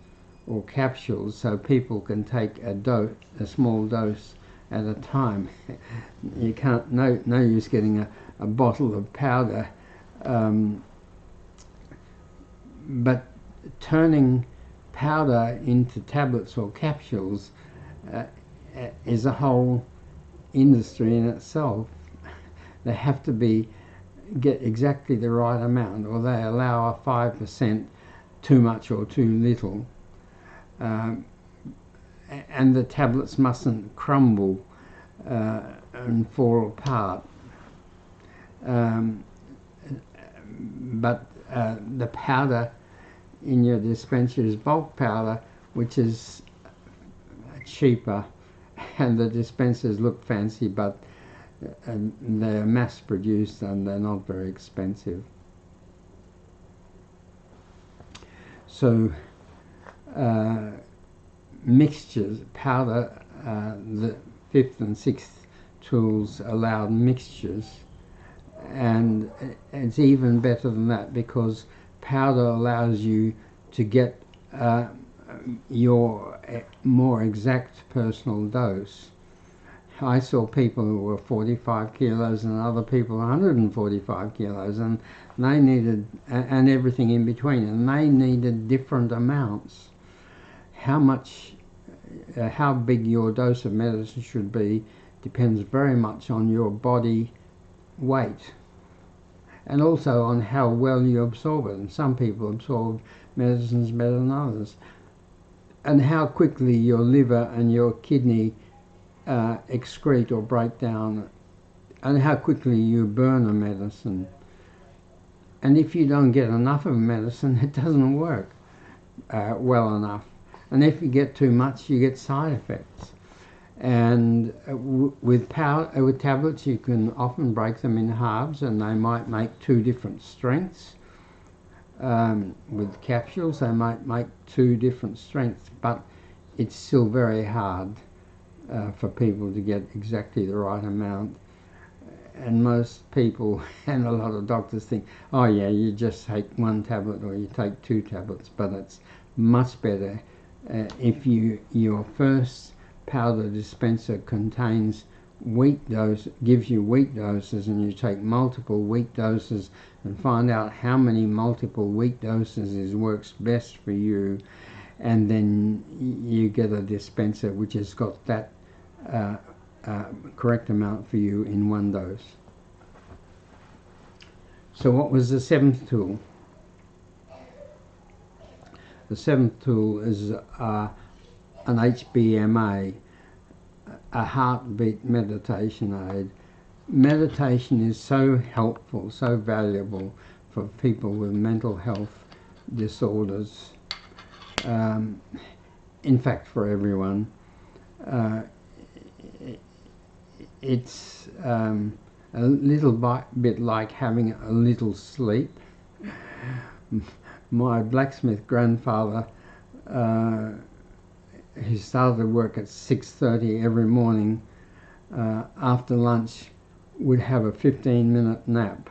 or capsules so people can take a small dose at a time. You can't, no use getting a bottle of powder, but turning powder into tablets or capsules is a whole industry in itself. They have to get exactly the right amount, or they allow a 5% too much or too little, and the tablets mustn't crumble and fall apart. But the powder in your dispenser is bulk powder, which is cheaper, and the dispensers look fancy, but they're mass produced and they're not very expensive. So mixtures, powder, the 5th and 6th tools allowed mixtures, and it's even better than that, because powder allows you to get your more exact personal dose. I saw people who were 45 kilos and other people 145 kilos, and They needed, and everything in between, and they needed different amounts. How big your dose of medicine should be depends very much on your body weight, and also on how well you absorb it. And some people absorb medicines better than others, and how quickly your liver and your kidney excrete or break down, and how quickly you burn a medicine. And if you don't get enough of a medicine, it doesn't work well enough. And if you get too much, you get side effects. And with tablets, you can often break them in halves, and they might make 2 different strengths. With capsules, they might make 2 different strengths, but it's still very hard for people to get exactly the right amount. And most people and a lot of doctors think, oh yeah, you just take 1 tablet or you take 2 tablets, but it's much better if your first powder dispenser contains gives you weak doses, and you take multiple weak doses and find out how many multiple weak doses works best for you, and then you get a dispenser which has got that correct amount for you in 1 dose. So what was the 7th tool? The 7th tool is an HBMA, a heartbeat meditation aid. Meditation is so helpful, so valuable for people with mental health disorders. In fact, for everyone. It's a little bit like having a little sleep. My blacksmith grandfather, he started work at 6:30 every morning, after lunch would have a 15-minute nap,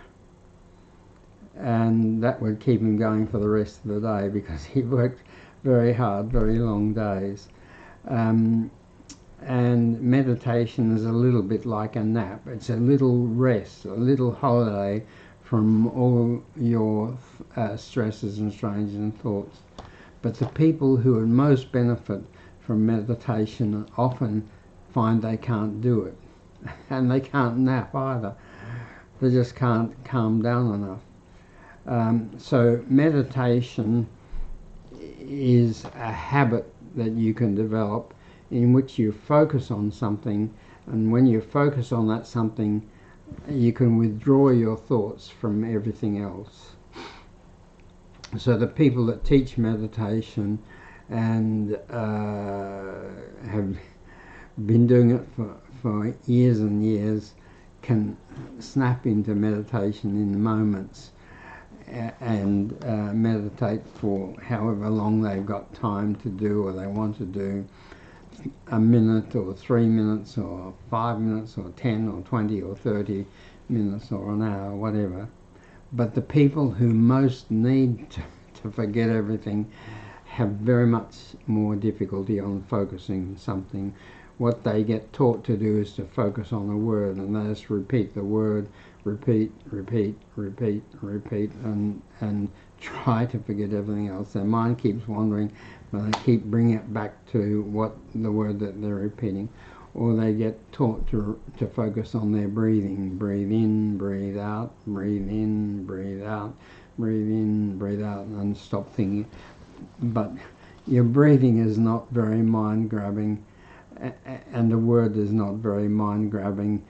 and that would keep him going for the rest of the day because he worked very hard, very long days. And meditation is a little bit like a nap. It's a little rest, a little holiday from all your stresses and strains and thoughts. But the people who would most benefit from meditation often find they can't do it, and they can't nap either. They just can't calm down enough. So meditation is a habit that you can develop in which you focus on something, and when you focus on that something, you can withdraw your thoughts from everything else. So the people that teach meditation and have been doing it for years and years can snap into meditation in moments and meditate for however long they've got time to do or they want to do. A minute or 3 minutes or 5 minutes or 10 or 20 or 30 minutes or an hour, whatever. But the people who most need to forget everything have very much more difficulty on focusing on something. What they get taught to do is to focus on a word, and they just repeat the word, repeat, and try to forget everything else. Their mind keeps wandering, but they keep bringing it back to what the word that they're repeating. Or they get taught to focus on their breathing. Breathe in, breathe out, breathe in, breathe out, breathe in, breathe out, and stop thinking. But your breathing is not very mind-grabbing, and the word is not very mind-grabbing,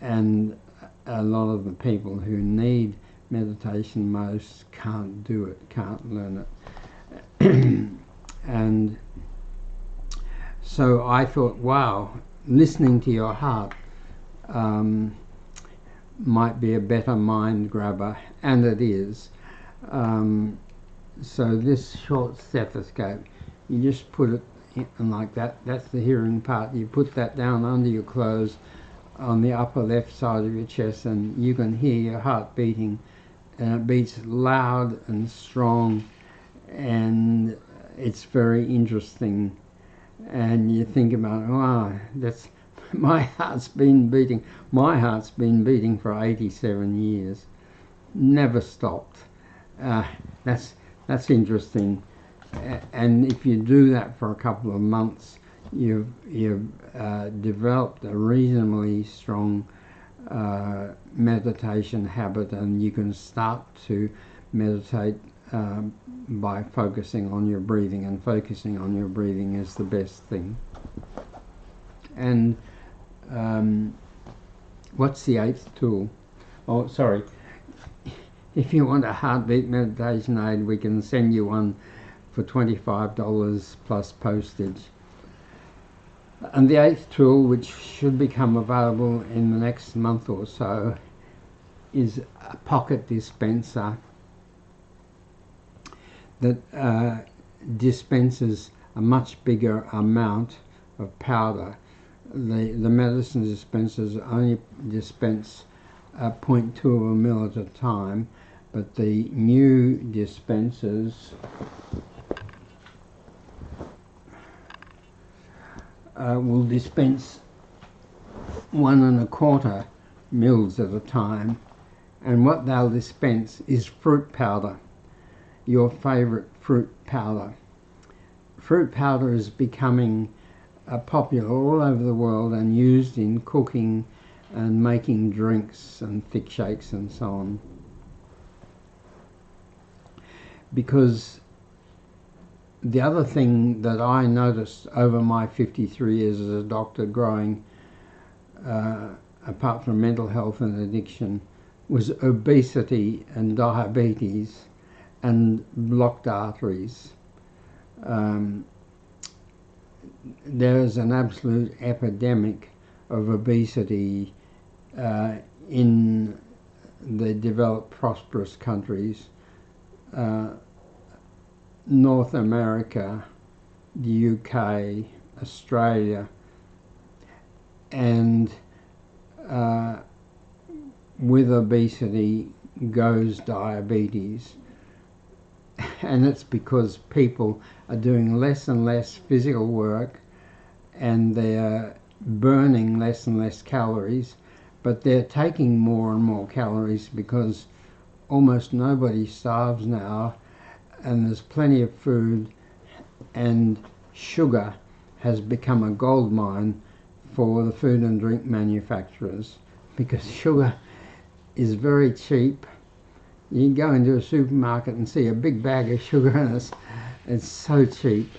and a lot of the people who need meditation most can't do it, can't learn it. And so I thought, wow, listening to your heart might be a better mind grabber, and it is. So this short stethoscope, you just put it in like that, that's the hearing part, you put that down under your clothes on the upper left side of your chest, and you can hear your heart beating, and it beats loud and strong, and it's very interesting. And you think about, wow, that's my heart's been beating for 87 years, never stopped. Uh, that's interesting. And if you do that for a couple of months, you've developed a reasonably strong meditation habit, and you can start to meditate by focusing on your breathing, and focusing on your breathing is the best thing. And what's the 8th tool? Oh, sorry. If you want a heartbeat meditation aid, we can send you one for $25 plus postage. And the 8th tool, which should become available in the next month or so, is a pocket dispenser that dispenses a much bigger amount of powder. The medicine dispensers only dispense 0.2 of a mil at a time, but the new dispensers will dispense 1 1/4 mils at a time, and what they'll dispense is fruit powder, your favourite fruit powder. Fruit powder is becoming popular all over the world and used in cooking and making drinks and thick shakes and so on. Because the other thing that I noticed over my 53 years as a doctor growing, apart from mental health and addiction, was obesity and diabetes and blocked arteries. There is an absolute epidemic of obesity in the developed, prosperous countries. North America, the UK, Australia, and with obesity goes diabetes. And it's because people are doing less and less physical work, and they're burning less and less calories, but they're taking more and more calories because almost nobody starves now, and there's plenty of food, and sugar has become a gold mine for the food and drink manufacturers, because sugar is very cheap. You can go into a supermarket and see a big bag of sugar, and it's so cheap.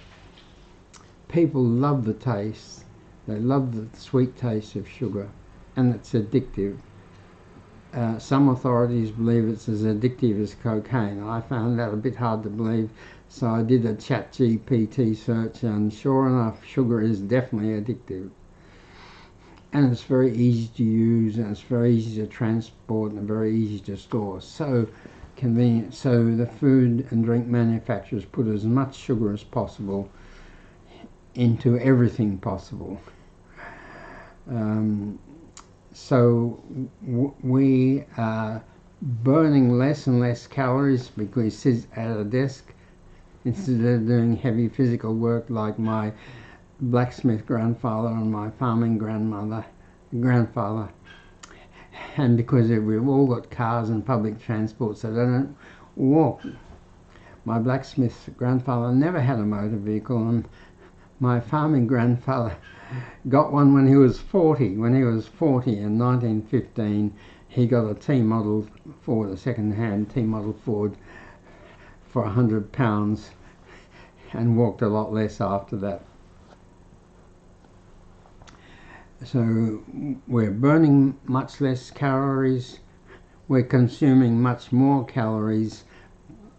People love the taste. They love the sweet taste of sugar, and it's addictive. Some authorities believe it's as addictive as cocaine. I found that a bit hard to believe, so I did a ChatGPT search, and sure enough, sugar is definitely addictive. And it's very easy to use, and it's very easy to transport, and very easy to store. So convenient. So the food and drink manufacturers put as much sugar as possible into everything possible. So we are burning less and less calories because we sit at a desk instead of doing heavy physical work like my blacksmith grandfather and my farming grandfather. And because we've all got cars and public transport, so they don't walk. My blacksmith grandfather never had a motor vehicle, and my farming grandfather got one when he was 40. When he was 40 in 1915, he got a T-model Ford, a second-hand T-model Ford, for £100, and walked a lot less after that. So we're burning much less calories, we're consuming much more calories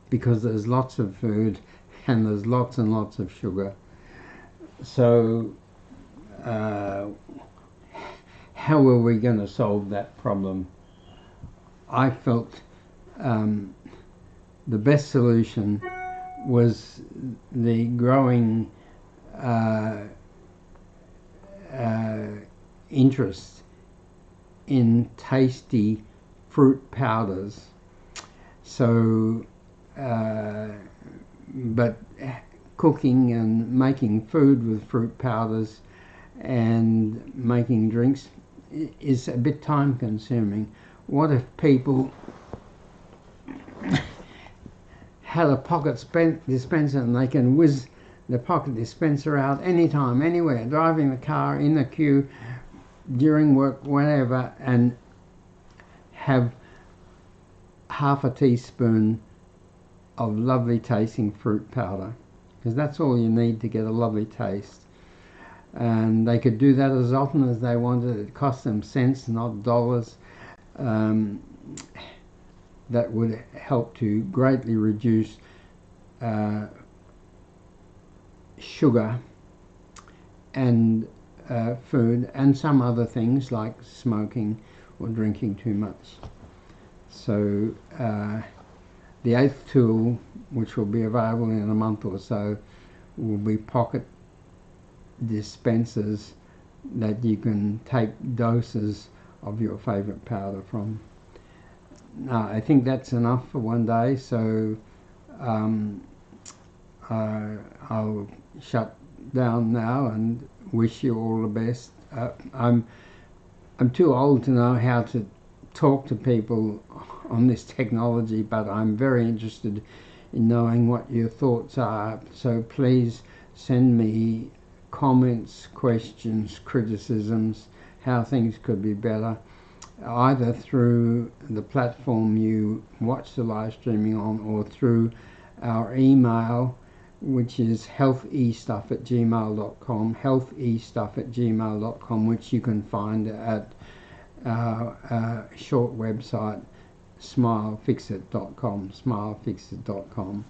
because there's lots of food and there's lots and lots of sugar. So how are we going to solve that problem? I felt the best solution was the growing interest in tasty fruit powders. So, but cooking and making food with fruit powders and making drinks is a bit time consuming. What if people had a pocket dispenser, and they can whiz the pocket dispenser out anytime, anywhere, driving the car, in the queue, during work, whenever, and have half a teaspoon of lovely tasting fruit powder, because that's all you need to get a lovely taste. And they could do that as often as they wanted. It cost them cents, not dollars. That would help to greatly reduce sugar and food, and some other things like smoking or drinking too much. So the 8th tool, which will be available in a month or so, will be pocket dispensers that you can take doses of your favourite powder from. Now, I think that's enough for one day, so I'll shut down now and wish you all the best. I'm too old to know how to talk to people on this technology, but I'm very interested in knowing what your thoughts are, so please send me comments, questions, criticisms, how things could be better, either through the platform you watch the live streaming on, or through our email, which is healthestuff@gmail.com, healthestuff@gmail.com, which you can find at our short website, smilefixit.com, smilefixit.com.